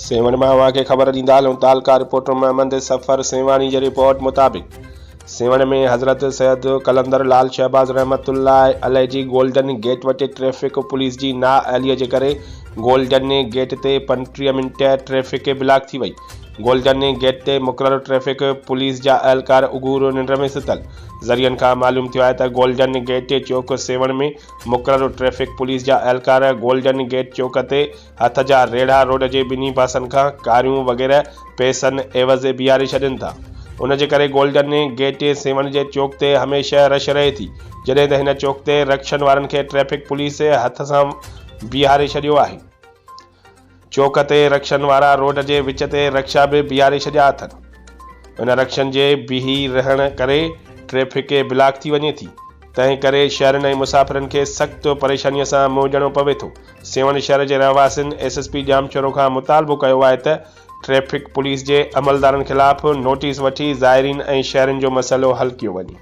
सेवण में हवा के खबर ॾींदा हलूं तालका रिपोर्टर मोहम्मद सफ़र सेवानी जी रिपोर्ट मुताबिक़ सेवण में हज़रत सैयद कलंदर लाल शहबाज रहमतुल्लाह अलैह जी गोल्डन गेट वटि ट्रैफ़िक पुलिस जी नाअहलीअ जे करे गोल्डन गेट ते 35 मिंट ट्रैफ़िक ब्लॉक थी वई। गोल्डन गेट ते मुक़ररु ट्रैफ़िक पुलिस जा अहलकार उगूर निंड में सुतल। ज़रियनि खां मालूम थियो आहे त गोल्डन गेट चौक सेवण में मुक़ररु ट्रैफ़िक पुलिस जा अहलकार गोल्डन गेट चौक ते हथ जा रेढ़ा रोड जे ॿिन्ही पासनि खां कारियूं वग़ैरह पैसनि एवज़ बीहारे छॾनि था। उन जे करे गोल्डन गेट सेवण जे चौक ते हमेशह रश रहे थी, जॾहिं त हिन चौक ते रक्षन वारनि खे ट्रैफ़िक पुलिस हथ सां बीहारे छॾियो आहे। चौक ते रक्षन वारा रोड जे विच ते रक्षा बि बीहारे छॾिया अथनि। उन रक्षन जे बीही रहण करे ट्रैफ़िक ब्लॉक थी वञे थी, तंहिं करे शहरनि ऐं मुसाफ़िरनि खे सख़्त परेशानीअ सां मुंहुं पवे थो। सेवण शहर जे रहवासियुनि एसएसपी जामचोरो खां मुतालबो कयो आहे त ट्रैफ़िक पुलिस जे अमलदारनि ख़िलाफ़ नोटिस वठी ज़ाइरीन ऐं शहरनि जो मसइलो हल कयो वञे।